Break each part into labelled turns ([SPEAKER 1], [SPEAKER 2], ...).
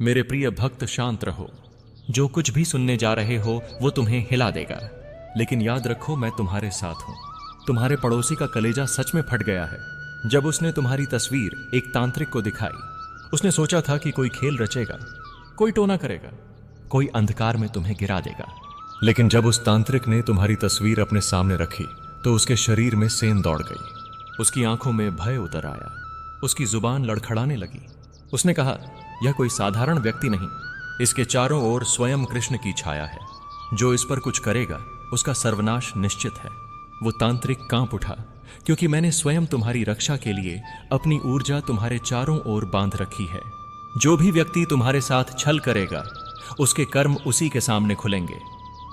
[SPEAKER 1] मेरे प्रिय भक्त शांत रहो। जो कुछ भी सुनने जा रहे हो वो तुम्हें हिला देगा, लेकिन याद रखो मैं तुम्हारे साथ हूं। तुम्हारे पड़ोसी का कलेजा सच में फट गया है जब उसने तुम्हारी तस्वीर एक तांत्रिक को दिखाई। उसने सोचा था कि कोई खेल रचेगा, कोई टोना करेगा, कोई अंधकार में तुम्हें गिरा देगा। लेकिन जब उस तांत्रिक ने तुम्हारी तस्वीर अपने सामने रखी तो उसके शरीर में सेंध दौड़ गई। उसकी आंखों में भय उतर आया, उसकी जुबान लड़खड़ाने लगी। उसने कहा, यह कोई साधारण व्यक्ति नहीं, इसके चारों ओर स्वयं कृष्ण की छाया है। जो इस पर कुछ करेगा उसका सर्वनाश निश्चित है। वो तांत्रिक कांप उठा, क्योंकि मैंने स्वयं तुम्हारी रक्षा के लिए अपनी ऊर्जा तुम्हारे चारों ओर बांध रखी है। जो भी व्यक्ति तुम्हारे साथ छल करेगा उसके कर्म उसी के सामने खुलेंगे।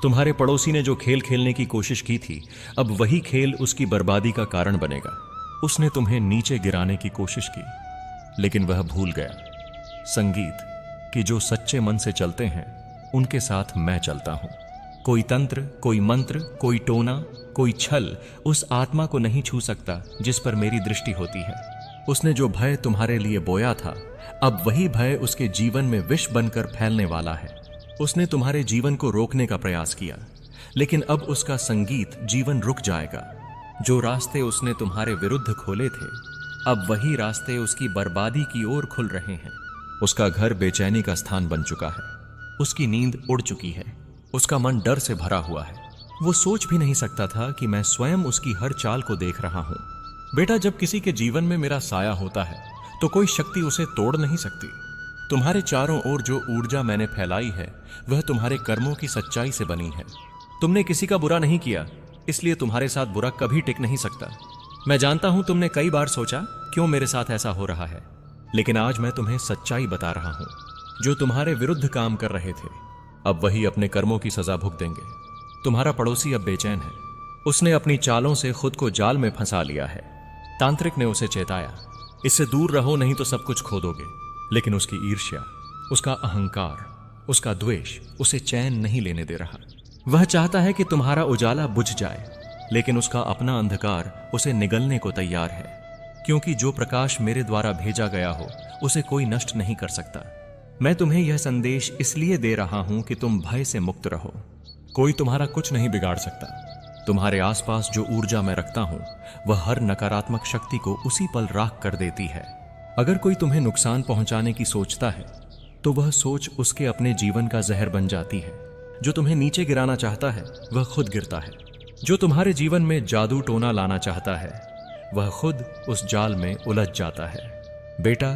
[SPEAKER 1] तुम्हारे पड़ोसी ने जो खेल खेलने की कोशिश की थी, अब वही खेल उसकी बर्बादी का कारण बनेगा। उसने तुम्हें नीचे गिराने की कोशिश की, लेकिन वह भूल गया संगीत कि जो सच्चे मन से चलते हैं उनके साथ मैं चलता हूं। कोई तंत्र, कोई मंत्र, कोई टोना, कोई छल उस आत्मा को नहीं छू सकता जिस पर मेरी दृष्टि होती है। उसने जो भय तुम्हारे लिए बोया था, अब वही भय उसके जीवन में विष बनकर फैलने वाला है। उसने तुम्हारे जीवन को रोकने का प्रयास किया, लेकिन अब उसका संगीत जीवन रुक जाएगा। जो रास्ते उसने तुम्हारे विरुद्ध खोले थे, अब वही रास्ते उसकी बर्बादी की ओर खुल रहे हैं। उसका घर बेचैनी का स्थान बन चुका है, उसकी नींद उड़ चुकी है, उसका मन डर से भरा हुआ है। वो सोच भी नहीं सकता था कि मैं स्वयं उसकी हर चाल को देख रहा हूं। बेटा, जब किसी के जीवन में मेरा साया होता है तो कोई शक्ति उसे तोड़ नहीं सकती। तुम्हारे चारों ओर जो ऊर्जा मैंने फैलाई है वह तुम्हारे कर्मों की सच्चाई से बनी है। तुमने किसी का बुरा नहीं किया, इसलिए तुम्हारे साथ बुरा कभी टिक नहीं सकता। मैं जानता हूं तुमने कई बार सोचा क्यों मेरे साथ ऐसा हो रहा है, लेकिन आज मैं तुम्हें सच्चाई बता रहा हूं। जो तुम्हारे विरुद्ध काम कर रहे थे अब वही अपने कर्मों की सजा भुगत देंगे। तुम्हारा पड़ोसी अब बेचैन है, उसने अपनी चालों से खुद को जाल में फंसा लिया है। तांत्रिक ने उसे चेताया, इससे दूर रहो नहीं तो सब कुछ खो दोगे। लेकिन उसकी ईर्ष्या, उसका अहंकार, उसका द्वेष उसे चैन नहीं लेने दे रहा। वह चाहता है कि तुम्हारा उजाला बुझ जाए, लेकिन उसका अपना अंधकार उसे निगलने को तैयार है, क्योंकि जो प्रकाश मेरे द्वारा भेजा गया हो उसे कोई नष्ट नहीं कर सकता। मैं तुम्हें यह संदेश इसलिए दे रहा हूं कि तुम भय से मुक्त रहो। कोई तुम्हारा कुछ नहीं बिगाड़ सकता। तुम्हारे आसपास जो ऊर्जा मैं रखता हूं वह हर नकारात्मक शक्ति को उसी पल राख कर देती है। अगर कोई तुम्हें नुकसान पहुंचाने की सोचता है तो वह सोच उसके अपने जीवन का जहर बन जाती है। जो तुम्हें नीचे गिराना चाहता है वह खुद गिरता है। जो तुम्हारे जीवन में जादू टोना लाना चाहता है वह खुद उस जाल में उलझ जाता है। बेटा,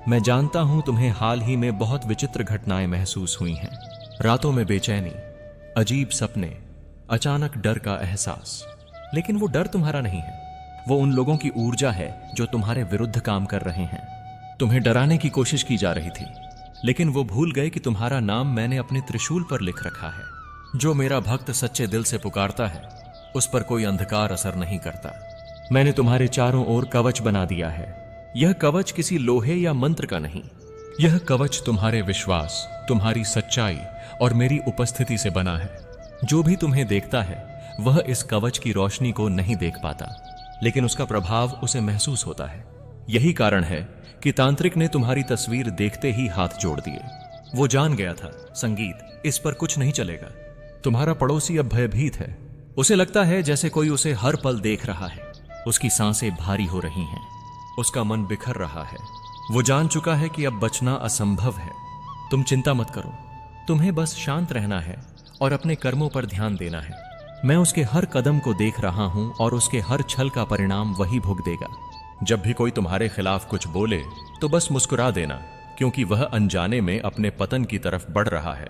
[SPEAKER 1] मैं जानता हूं तुम्हें हाल ही में बहुत विचित्र घटनाएं महसूस हुई हैं। रातों में बेचैनी, अजीब सपने, अचानक डर का एहसास। लेकिन वो डर तुम्हारा नहीं है, वो उन लोगों की ऊर्जा है जो तुम्हारे विरुद्ध काम कर रहे हैं। तुम्हें डराने की कोशिश की जा रही थी, लेकिन वो भूल गए कि तुम्हारा नाम मैंने अपने त्रिशूल पर लिख रखा है। जो मेरा भक्त सच्चे दिल से पुकारता है उस पर कोई अंधकार असर नहीं करता। मैंने तुम्हारे चारों ओर कवच बना दिया है। यह कवच किसी लोहे या मंत्र का नहीं, यह कवच तुम्हारे विश्वास, तुम्हारी सच्चाई और मेरी उपस्थिति से बना है। जो भी तुम्हें देखता है वह इस कवच की रोशनी को नहीं देख पाता, लेकिन उसका प्रभाव उसे महसूस होता है। यही कारण है कि तांत्रिक ने तुम्हारी तस्वीर देखते ही हाथ जोड़ दिए। वो जान गया था संगीत, इस पर कुछ नहीं चलेगा। तुम्हारा पड़ोसी अब भयभीत है। उसे लगता है जैसे कोई उसे हर पल देख रहा है। उसकी सांसें भारी हो रही हैं, उसका मन बिखर रहा है। वो जान चुका है कि अब बचना असंभव है। तुम चिंता मत करो, तुम्हें बस शांत रहना है और अपने कर्मों पर ध्यान देना है। मैं उसके हर कदम को देख रहा हूं और उसके हर छल का परिणाम वही भुगत देगा। जब भी कोई तुम्हारे खिलाफ कुछ बोले तो बस मुस्कुरा देना, क्योंकि वह अनजाने में अपने पतन की तरफ बढ़ रहा है।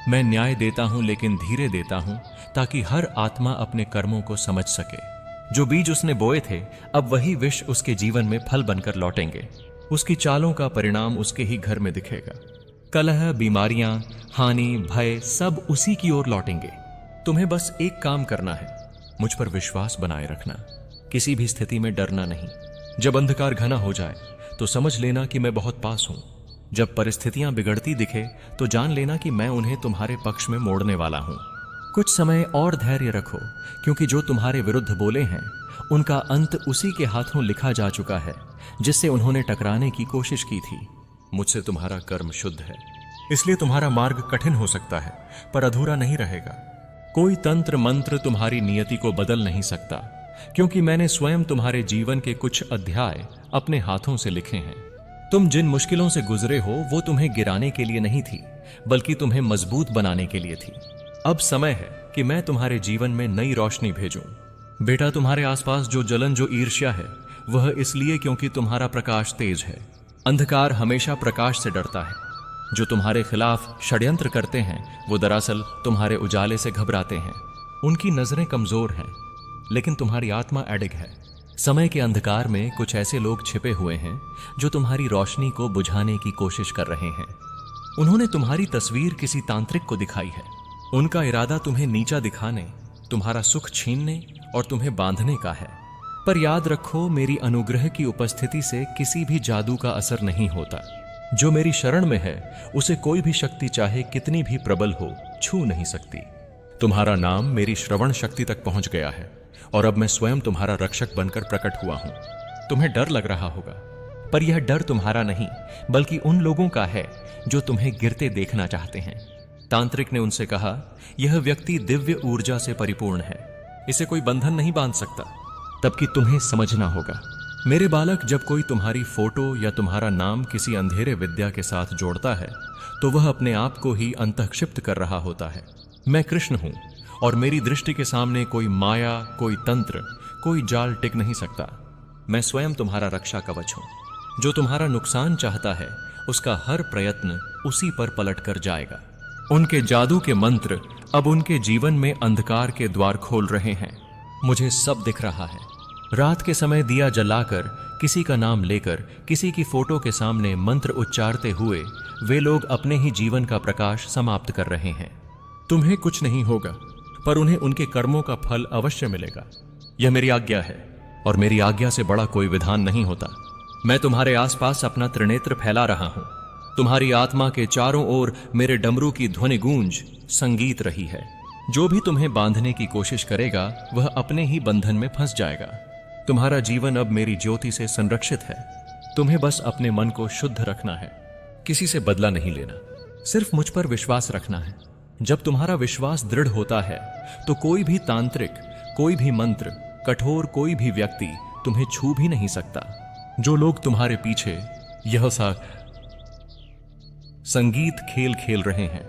[SPEAKER 1] मैं न्याय देता हूं, लेकिन धीरे देता हूं, ताकि हर आत्मा अपने कर्मों को समझ सके। जो बीज उसने बोए थे अब वही विष उसके जीवन में फल बनकर लौटेंगे। उसकी चालों का परिणाम उसके ही घर में दिखेगा। कलह, बीमारियां, हानि, भय सब उसी की ओर लौटेंगे। तुम्हें बस एक काम करना है, मुझ पर विश्वास बनाए रखना, किसी भी स्थिति में डरना नहीं। जब अंधकार घना हो जाए तो समझ लेना कि मैं बहुत पास हूं। जब परिस्थितियां बिगड़ती दिखे तो जान लेना कि मैं उन्हें तुम्हारे पक्ष में मोड़ने वाला हूं। कुछ समय और धैर्य रखो, क्योंकि जो तुम्हारे विरुद्ध बोले हैं उनका अंत उसी के हाथों लिखा जा चुका है जिससे उन्होंने टकराने की कोशिश की थी। मुझसे तुम्हारा कर्म शुद्ध है। इसलिए तुम्हारा मार्ग कठिन हो सकता है, पर अधूरा नहीं रहेगा। कोई तंत्र मंत्र तुम्हारी नियति को बदल नहीं सकता, क्योंकि मैंने स्वयं तुम्हारे जीवन के कुछ अध्याय अपने हाथों से लिखे हैं। तुम जिन मुश्किलों से गुजरे हो वो तुम्हें गिराने के लिए नहीं थी, बल्कि तुम्हें मजबूत बनाने के लिए थी। अब समय है कि मैं तुम्हारे जीवन में नई रोशनी भेजूं। बेटा, तुम्हारे आसपास जो जलन, जो ईर्ष्या है, वह इसलिए क्योंकि तुम्हारा प्रकाश तेज है। अंधकार हमेशा प्रकाश से डरता है। जो तुम्हारे खिलाफ षड्यंत्र करते हैं वो दरअसल तुम्हारे उजाले से घबराते हैं। उनकी नजरें कमजोर हैं, लेकिन तुम्हारी आत्मा अडिग है। समय के अंधकार में कुछ ऐसे लोग छिपे हुए हैं जो तुम्हारी रोशनी को बुझाने की कोशिश कर रहे हैं। उन्होंने तुम्हारी तस्वीर किसी तांत्रिक को दिखाई है। उनका इरादा तुम्हें नीचा दिखाने, तुम्हारा सुख छीनने और तुम्हें बांधने का है। पर याद रखो, मेरी अनुग्रह की उपस्थिति से किसी भी जादू का असर नहीं होता। जो मेरी शरण में है उसे कोई भी शक्ति, चाहे कितनी भी प्रबल हो, छू नहीं सकती। तुम्हारा नाम मेरी श्रवण शक्ति तक पहुंच गया है और अब मैं स्वयं तुम्हारा रक्षक बनकर प्रकट हुआ हूं। तुम्हें डर लग रहा होगा, पर यह डर तुम्हारा नहीं, बल्कि उन लोगों का है जो तुम्हें गिरते देखना चाहते हैं। तांत्रिक ने उनसे कहा, यह व्यक्ति दिव्य ऊर्जा से परिपूर्ण है, इसे कोई बंधन नहीं बांध सकता। तब कि तुम्हें समझना होगा, मेरे बालक, जब कोई तुम्हारी फोटो या तुम्हारा नाम किसी अंधेरे विद्या के साथ जोड़ता है तो वह अपने आप को ही अंतःक्षिप्त कर रहा होता है। मैं कृष्ण हूं और मेरी दृष्टि के सामने कोई माया, कोई तंत्र, कोई जाल टिक नहीं सकता। मैं स्वयं तुम्हारा रक्षा कवच हूं। जो तुम्हारा नुकसान चाहता है उसका हर प्रयत्न उसी पर पलट कर जाएगा। उनके जादू के मंत्र अब उनके जीवन में अंधकार के द्वार खोल रहे हैं। मुझे सब दिख रहा है। रात के समय दिया जलाकर, किसी का नाम लेकर, किसी की फोटो के सामने मंत्र उच्चारते हुए वे लोग अपने ही जीवन का प्रकाश समाप्त कर रहे हैं। तुम्हें कुछ नहीं होगा, पर उन्हें उनके कर्मों का फल अवश्य मिलेगा। यह मेरी आज्ञा है और मेरी आज्ञा से बड़ा कोई विधान नहीं होता। मैं तुम्हारे आसपास अपना त्रिनेत्र फैला रहा हूं। तुम्हारी आत्मा के चारों ओर मेरे डमरू की ध्वनि गूंज संगीत रही है। जो भी तुम्हें बांधने की कोशिश करेगा वह अपने ही बंधन में फंस जाएगा। तुम्हारा जीवन अब मेरी ज्योति से संरक्षित है। तुम्हें बस अपने मन को शुद्ध रखना है, किसी से बदला नहीं लेना, सिर्फ मुझ पर विश्वास रखना है। जब तुम्हारा विश्वास दृढ़ होता है तो कोई भी तांत्रिक, कोई भी मंत्र, कठोर कोई भी व्यक्ति तुम्हें छू भी नहीं सकता। जो लोग तुम्हारे पीछे यह सा संगीत खेल खेल रहे हैं,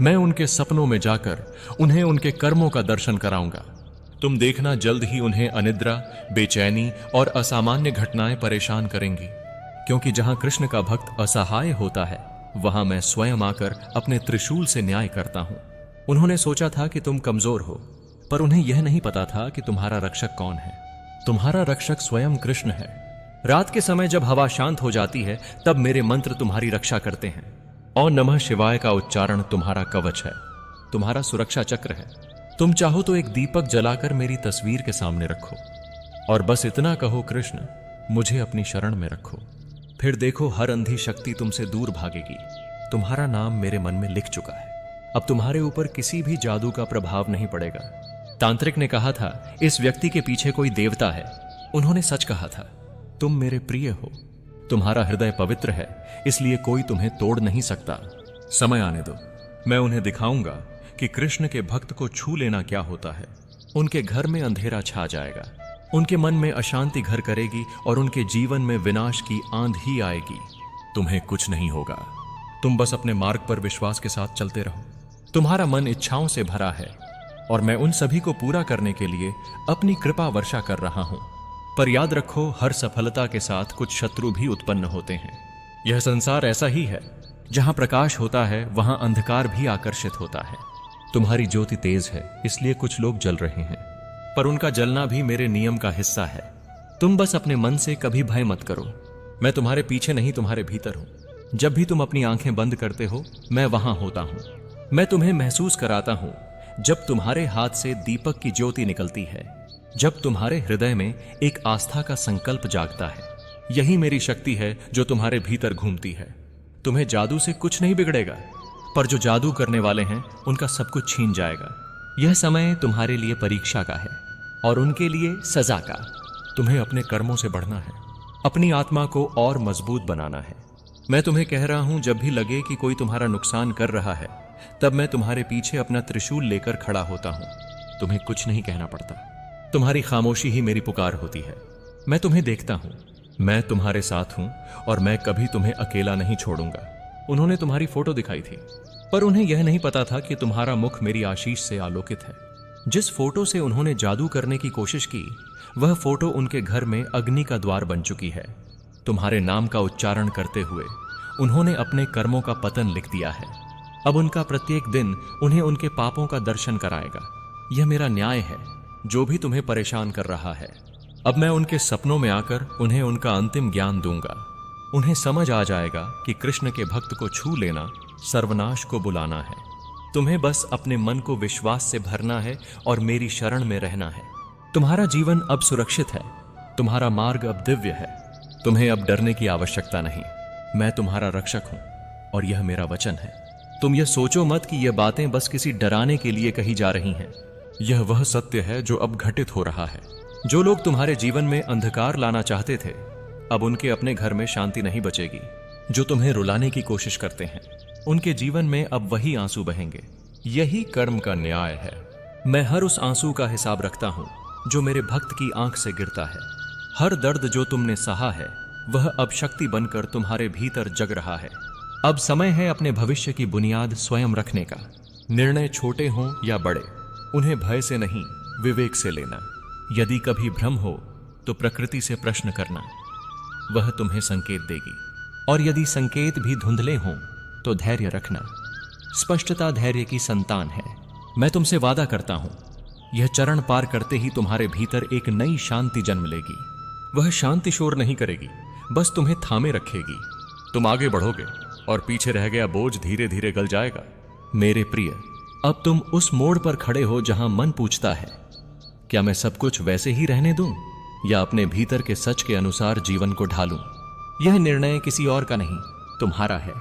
[SPEAKER 1] मैं उनके सपनों में जाकर उन्हें उनके कर्मों का दर्शन कराऊंगा। तुम देखना, जल्द ही उन्हें अनिद्रा, बेचैनी और असामान्य घटनाएं परेशान करेंगी, क्योंकि जहां कृष्ण का भक्त असहाय होता है वहां मैं स्वयं आकर अपने त्रिशूल से न्याय करता हूं। उन्होंने सोचा था कि तुम कमजोर हो, पर उन्हें यह नहीं पता था कि तुम्हारा रक्षक कौन है। तुम्हारा रक्षक स्वयं कृष्ण है। रात के समय जब हवा शांत हो जाती है तब मेरे मंत्र तुम्हारी रक्षा करते हैं और नमः शिवाय का उच्चारण तुम्हारा कवच है, तुम्हारा सुरक्षा चक्र है। तुम चाहो तो एक दीपक जलाकर मेरी तस्वीर के सामने रखो और बस इतना कहो, कृष्ण मुझे अपनी शरण में रखो। फिर देखो, हर अंधी शक्ति तुमसे दूर भागेगी। तुम्हारा नाम मेरे मन में लिख चुका है। अब तुम्हारे ऊपर किसी भी जादू का प्रभाव नहीं पड़ेगा। तांत्रिक ने कहा था इस व्यक्ति के पीछे कोई देवता है। उन्होंने सच कहा था। तुम मेरे प्रिय हो, तुम्हारा हृदय पवित्र है, इसलिए कोई तुम्हें तोड़ नहीं सकता। समय आने दो, मैं उन्हें दिखाऊंगा कि कृष्ण के भक्त को छू लेना क्या होता है। उनके घर में अंधेरा छा जाएगा, उनके मन में अशांति घर करेगी और उनके जीवन में विनाश की आंधी आएगी। तुम्हें कुछ नहीं होगा, तुम बस अपने मार्ग पर विश्वास के साथ चलते रहो। तुम्हारा मन इच्छाओं से भरा है और मैं उन सभी को पूरा करने के लिए अपनी कृपा वर्षा कर रहा हूं। पर याद रखो, हर सफलता के साथ कुछ शत्रु भी उत्पन्न होते हैं। यह संसार ऐसा ही है, जहां प्रकाश होता है वहां अंधकार भी आकर्षित होता है। तुम्हारी ज्योति तेज है, इसलिए कुछ लोग जल रहे हैं, पर उनका जलना भी मेरे नियम का हिस्सा है। तुम बस अपने मन से कभी भय मत करो। मैं तुम्हारे पीछे नहीं, तुम्हारे भीतर हूं। जब भी तुम अपनी आंखें बंद करते हो मैं वहां होता हूं। मैं तुम्हें महसूस कराता हूं जब तुम्हारे हाथ से दीपक की ज्योति निकलती है, जब तुम्हारे हृदय में एक आस्था का संकल्प जागता है। यही मेरी शक्ति है जो तुम्हारे भीतर घूमती है। तुम्हें जादू से कुछ नहीं बिगड़ेगा, पर जो जादू करने वाले हैं उनका सब कुछ छीन जाएगा। यह समय तुम्हारे लिए परीक्षा का है और उनके लिए सजा का। तुम्हें अपने कर्मों से बढ़ना है, अपनी आत्मा को और मजबूत बनाना है। मैं तुम्हें कह रहा हूं, जब भी लगे कि कोई तुम्हारा नुकसान कर रहा है, तब मैं तुम्हारे पीछे अपना त्रिशूल लेकर खड़ा होता हूं। तुम्हें कुछ नहीं कहना पड़ता, तुम्हारी खामोशी ही मेरी पुकार होती है। मैं तुम्हें देखता हूं, मैं तुम्हारे साथ हूं और मैं कभी तुम्हें अकेला नहीं छोड़ूंगा। उन्होंने तुम्हारी फोटो दिखाई थी, पर उन्हें यह नहीं पता था कि तुम्हारा मुख मेरी आशीष से आलोकित है। जिस फोटो से उन्होंने जादू करने की कोशिश की, वह फोटो उनके घर में अग्नि का द्वार बन चुकी है। तुम्हारे नाम का उच्चारण करते हुए उन्होंने अपने कर्मों का पतन लिख दिया है। अब उनका प्रत्येक दिन उन्हें उनके पापों का दर्शन कराएगा। यह मेरा न्याय है, जो भी तुम्हें परेशान कर रहा है। अब मैं उनके सपनों में आकर उन्हें उनका अंतिम ज्ञान दूंगा। उन्हें समझ आ जाएगा कि कृष्ण के भक्त को छू लेना सर्वनाश को बुलाना है। तुम्हें बस अपने मन को विश्वास से भरना है और मेरी शरण में रहना है। तुम्हारा जीवन अब सुरक्षित है, तुम्हारा मार्ग अब दिव्य है। तुम्हें अब डरने की आवश्यकता नहीं। मैं तुम्हारा रक्षक हूं और यह मेरा वचन है। तुम यह सोचो मत कि यह बातें बस किसी डराने के लिए कही जा रही हैं। यह वह सत्य है जो अब घटित हो रहा है। जो लोग तुम्हारे जीवन में अंधकार लाना चाहते थे, अब उनके अपने घर में शांति नहीं बचेगी। जो तुम्हें रुलाने की कोशिश करते हैं, उनके जीवन में अब वही आंसू बहेंगे। यही कर्म का न्याय है। मैं हर उस आंसू का हिसाब रखता हूं जो मेरे भक्त की आंख से गिरता है। हर दर्द जो तुमने सहा है, वह अब शक्ति बनकर तुम्हारे भीतर जग रहा है। अब समय है अपने भविष्य की बुनियाद स्वयं रखने का। निर्णय छोटे हों या बड़े, उन्हें भय से नहीं, विवेक से लेना। यदि कभी भ्रम हो तो प्रकृति से प्रश्न करना, वह तुम्हें संकेत देगी। और यदि संकेत भी धुंधले हों तो धैर्य रखना। स्पष्टता धैर्य की संतान है। मैं तुमसे वादा करता हूं, यह चरण पार करते ही तुम्हारे भीतर एक नई शांति जन्म लेगी। वह शांति शोर नहीं करेगी, बस तुम्हें थामे रखेगी। तुम आगे बढ़ोगे और पीछे रह गया बोझ धीरे धीरे गल जाएगा। मेरे प्रिय, अब तुम उस मोड़ पर खड़े हो जहां मन पूछता है, क्या मैं सब कुछ वैसे ही रहने दूं या अपने भीतर के सच के अनुसार जीवन को ढालूं? यह निर्णय किसी और का नहीं, तुम्हारा है।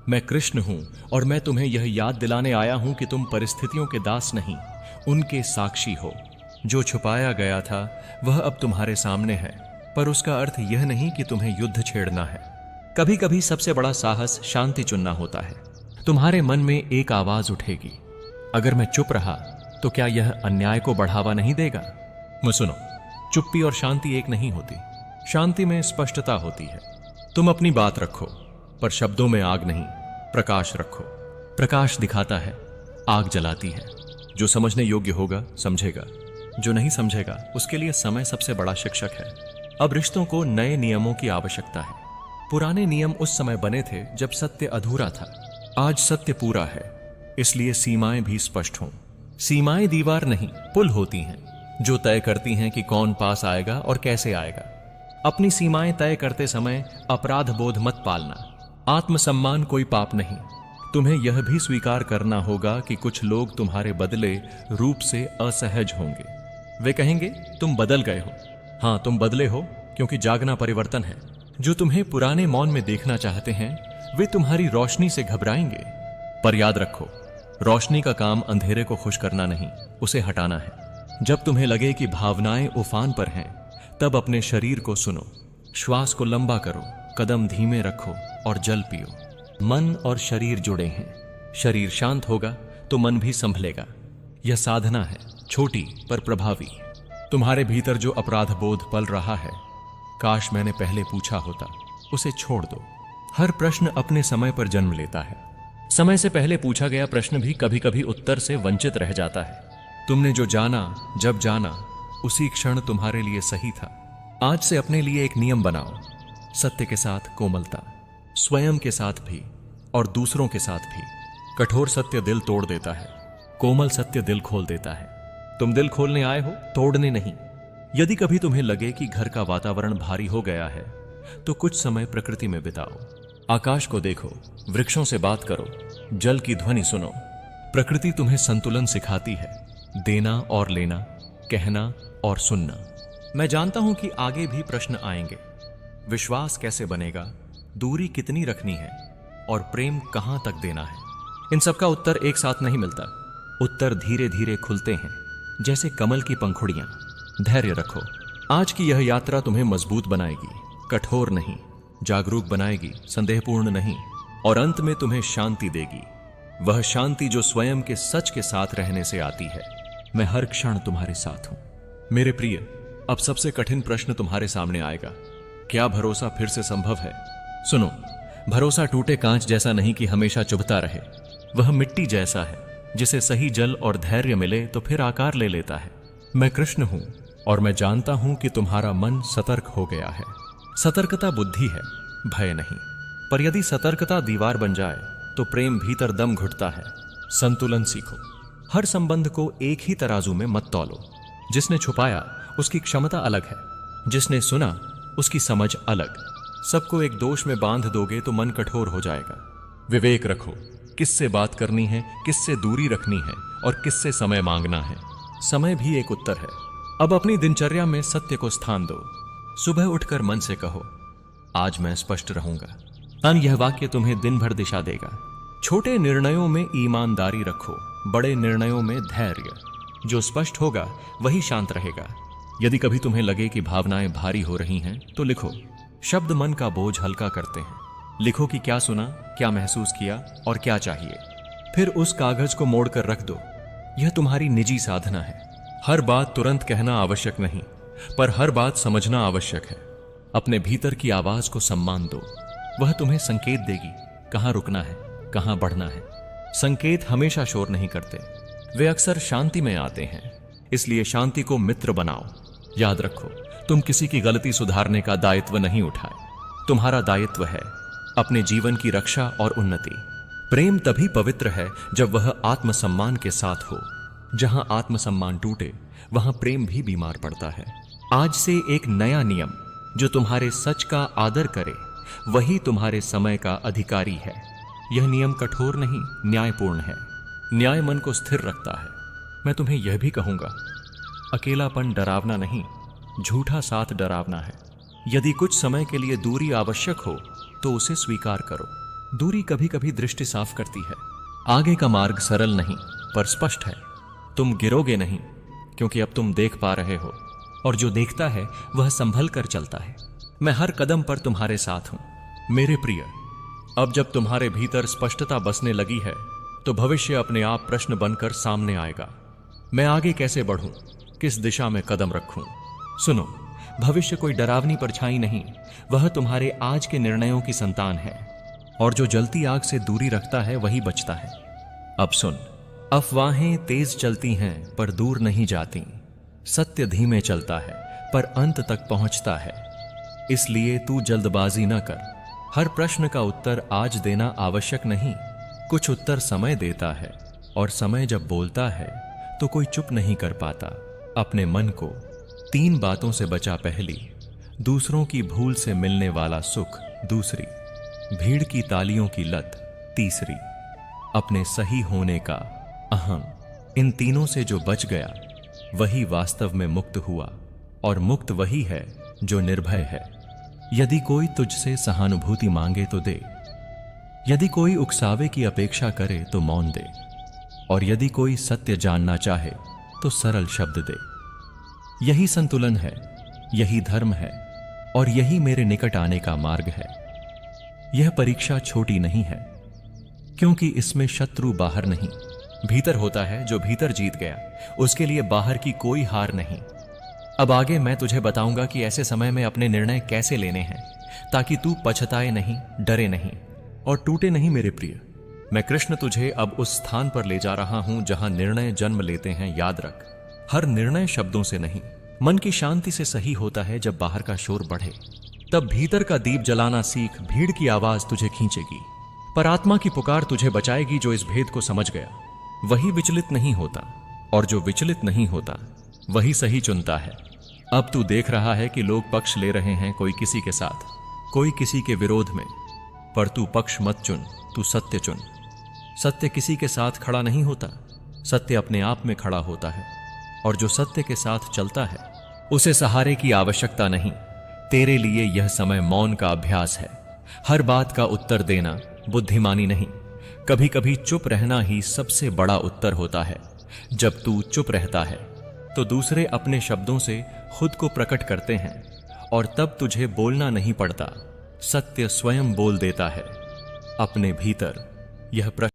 [SPEAKER 1] मैं कृष्ण हूं और मैं तुम्हें यह याद दिलाने आया हूं कि तुम परिस्थितियों के दास नहीं, उनके साक्षी हो। जो छुपाया गया था वह अब तुम्हारे सामने है, पर उसका अर्थ यह नहीं कि तुम्हें युद्ध छेड़ना है। कभी कभी सबसे बड़ा साहस शांति चुनना होता है। तुम्हारे मन में एक आवाज उठेगी, अगर मैं चुप रहा तो क्या यह अन्याय को बढ़ावा नहीं देगा? मैं सुनो, चुप्पी और शांति एक नहीं होती। शांति में स्पष्टता होती है। तुम अपनी बात रखो, पर शब्दों में आग नहीं, प्रकाश रखो। प्रकाश दिखाता है, आग जलाती है। जो समझने योग्य होगा समझेगा, जो नहीं समझेगा उसके लिए समय सबसे बड़ा शिक्षक है। अब रिश्तों को नए नियमों की आवश्यकता है। पुराने नियम उस समय बने थे जब सत्य अधूरा था। आज सत्य पूरा है, इसलिए सीमाएं भी स्पष्ट हों। सीमाएं दीवार नहीं, पुल होती हैं जो तय करती हैं कि कौन पास आएगा और कैसे आएगा। अपनी सीमाएं तय करते समय अपराध बोध मत पालना। आत्मसम्मान कोई पाप नहीं। तुम्हें यह भी स्वीकार करना होगा कि कुछ लोग तुम्हारे बदले रूप से असहज होंगे। वे कहेंगे तुम बदल गए हो। हां, तुम बदले हो, क्योंकि जागना परिवर्तन है। जो तुम्हें पुराने मौन में देखना चाहते हैं, वे तुम्हारी रोशनी से घबराएंगे। पर याद रखो, रोशनी का काम अंधेरे को खुश करना नहीं, उसे हटाना है। जब तुम्हें लगे कि भावनाएं उफान पर हैं, तब अपने शरीर को सुनो। श्वास को लंबा करो, कदम धीमे रखो और जल पियो। मन और शरीर जुड़े हैं। शरीर शांत होगा तो मन भी संभलेगा। यह साधना है, छोटी पर प्रभावी। तुम्हारे भीतर जो अपराध बोध पल रहा है, काश मैंने पहले पूछा होता, उसे छोड़ दो। हर प्रश्न अपने समय पर जन्म लेता है। समय से पहले पूछा गया प्रश्न भी कभी कभी उत्तर से वंचित रह जाता है। तुमने जो जाना, जब जाना, उसी क्षण तुम्हारे लिए सही था। आज से अपने लिए एक नियम बनाओ, सत्य के साथ कोमलता, स्वयं के साथ भी और दूसरों के साथ भी। कठोर सत्य दिल तोड़ देता है, कोमल सत्य दिल खोल देता है। तुम दिल खोलने आए हो, तोड़ने नहीं। यदि कभी तुम्हें लगे कि घर का वातावरण भारी हो गया है, तो कुछ समय प्रकृति में बिताओ। आकाश को देखो, वृक्षों से बात करो, जल की ध्वनि सुनो। प्रकृति तुम्हें संतुलन सिखाती है, देना और लेना, कहना और सुनना। मैं जानता हूं कि आगे भी प्रश्न आएंगे। विश्वास कैसे बनेगा, दूरी कितनी रखनी है और प्रेम कहां तक देना है। इन सबका उत्तर एक साथ नहीं मिलता। उत्तर धीरे धीरे खुलते हैं, जैसे कमल की पंखुड़ियां। धैर्य रखो, आज की यह यात्रा तुम्हें मजबूत बनाएगी, कठोर नहीं। जागरूक बनाएगी, संदेहपूर्ण नहीं, और अंत में तुम्हें शांति देगी। वह शांति जो स्वयं के सच के साथ रहने से आती है। मैं हर क्षण तुम्हारे साथ हूं। मेरे प्रिय, अब सबसे कठिन प्रश्न तुम्हारे सामने आएगा। क्या भरोसा फिर से संभव है? सुनो, भरोसा टूटे कांच जैसा नहीं कि हमेशा चुभता रहे। वह मिट्टी जैसा है जिसे सही जल और धैर्य मिले तो फिर आकार ले लेता है। मैं कृष्ण हूं और मैं जानता हूं कि तुम्हारा मन सतर्क हो गया है। सतर्कता बुद्धि है, भय नहीं। पर यदि सतर्कता दीवार बन जाए तो प्रेम भीतर दम घुटता है। संतुलन सीखो। हर संबंध को एक ही तराजू में मत तौलो। जिसने छुपाया उसकी क्षमता अलग है, जिसने सुना उसकी समझ अलग। सबको एक दोष में बांध दोगे तो मन कठोर हो जाएगा। विवेक रखो, किससे बात करनी है, किससे दूरी रखनी है और किससे समय मांगना है। समय भी एक उत्तर है। अब अपनी दिनचर्या में सत्य को स्थान दो। सुबह उठकर मन से कहो, आज मैं स्पष्ट रहूंगा। यह वाक्य तुम्हें दिन भर दिशा देगा। छोटे निर्णयों में ईमानदारी रखो, बड़े निर्णयों में धैर्य। जो स्पष्ट होगा वही शांत रहेगा। यदि कभी तुम्हें लगे कि भावनाएं भारी हो रही हैं तो लिखो। शब्द मन का बोझ हल्का करते हैं। लिखो कि क्या सुना, क्या महसूस किया और क्या चाहिए। फिर उस कागज को मोड़कर रख दो। यह तुम्हारी निजी साधना है। हर बात तुरंत कहना आवश्यक नहीं, पर हर बात समझना आवश्यक है। अपने भीतर की आवाज को सम्मान दो। वह तुम्हें संकेत देगी कहां रुकना है, कहां बढ़ना है। संकेत हमेशा शोर नहीं करते, वे अक्सर शांति में आते हैं। इसलिए शांति को मित्र बनाओ। याद रखो, तुम किसी की गलती सुधारने का दायित्व नहीं उठाए। तुम्हारा दायित्व है अपने जीवन की रक्षा और उन्नति। प्रेम तभी पवित्र है जब वह आत्मसम्मान के साथ हो। जहां आत्मसम्मान टूटे वहां प्रेम भी बीमार पड़ता है। आज से एक नया नियम, जो तुम्हारे सच का आदर करे वही तुम्हारे समय का अधिकारी है। यह नियम कठोर नहीं, न्यायपूर्ण है। न्याय मन को स्थिर रखता है। मैं तुम्हें यह भी कहूंगा, अकेलापन डरावना नहीं, झूठा साथ डरावना है। यदि कुछ समय के लिए दूरी आवश्यक हो तो उसे स्वीकार करो। दूरी कभी कभी दृष्टि साफ करती है। आगे का मार्ग सरल नहीं पर स्पष्ट है। तुम गिरोगे नहीं, क्योंकि अब तुम देख पा रहे हो, और जो देखता है वह संभल कर चलता है। मैं हर कदम पर तुम्हारे साथ हूं। मेरे प्रिय, अब जब तुम्हारे भीतर स्पष्टता बसने लगी है तो भविष्य अपने आप प्रश्न बनकर सामने आएगा। मैं आगे कैसे बढ़ूं, किस दिशा में कदम रखूं? सुनो, भविष्य कोई डरावनी परछाई नहीं, वह तुम्हारे आज के निर्णयों की संतान है। और जो जलती आग से दूरी रखता है वही बचता है। अब सुन, अफवाहें तेज चलती हैं पर दूर नहीं जाती। सत्य धीमे चलता है पर अंत तक पहुंचता है। इसलिए तू जल्दबाजी न कर। हर प्रश्न का उत्तर आज देना आवश्यक नहीं। कुछ उत्तर समय देता है, और समय जब बोलता है तो कोई चुप नहीं कर पाता। अपने मन को 3 बातों से बचा। पहली, दूसरों की भूल से मिलने वाला सुख। दूसरी, भीड़ की तालियों की लत। तीसरी, अपने सही होने का अहम। इन तीनों से जो बच गया वही वास्तव में मुक्त हुआ, और मुक्त वही है जो निर्भय है। यदि कोई तुझसे सहानुभूति मांगे तो दे, यदि कोई उकसावे की अपेक्षा करे तो मौन दे, और यदि कोई सत्य जानना चाहे तो सरल शब्द दे। यही संतुलन है, यही धर्म है, और यही मेरे निकट आने का मार्ग है। यह परीक्षा छोटी नहीं है, क्योंकि इसमें शत्रु बाहर नहीं, भीतर होता है। जो भीतर जीत गया उसके लिए बाहर की कोई हार नहीं। अब आगे मैं तुझे बताऊंगा कि ऐसे समय में अपने निर्णय कैसे लेने हैं, ताकि तू पछताए नहीं, डरे नहीं और टूटे नहीं। मेरे प्रिय, मैं कृष्ण तुझे अब उस स्थान पर ले जा रहा हूं जहां निर्णय जन्म लेते हैं। याद रख, हर निर्णय शब्दों से नहीं, मन की शांति से सही होता है। जब बाहर का शोर बढ़े तब भीतर का दीप जलाना सीख। भीड़ की आवाज तुझे खींचेगी, पर आत्मा की पुकार तुझे बचाएगी। जो इस भेद को समझ गया वही विचलित नहीं होता, और जो विचलित नहीं होता वही सही चुनता है। अब तू देख रहा है कि लोग पक्ष ले रहे हैं, कोई किसी के साथ, कोई किसी के विरोध में। पर तू पक्ष मत चुन, तू सत्य चुन। सत्य किसी के साथ खड़ा नहीं होता, सत्य अपने आप में खड़ा होता है। और जो सत्य के साथ चलता है उसे सहारे की आवश्यकता नहीं। तेरे लिए यह समय मौन का अभ्यास है। हर बात का उत्तर देना बुद्धिमानी नहीं, कभी कभी चुप रहना ही सबसे बड़ा उत्तर होता है। जब तू चुप रहता है तो दूसरे अपने शब्दों से खुद को प्रकट करते हैं, और तब तुझे बोलना नहीं पड़ता। सत्य स्वयं बोल देता है। अपने भीतर यह प्रश्न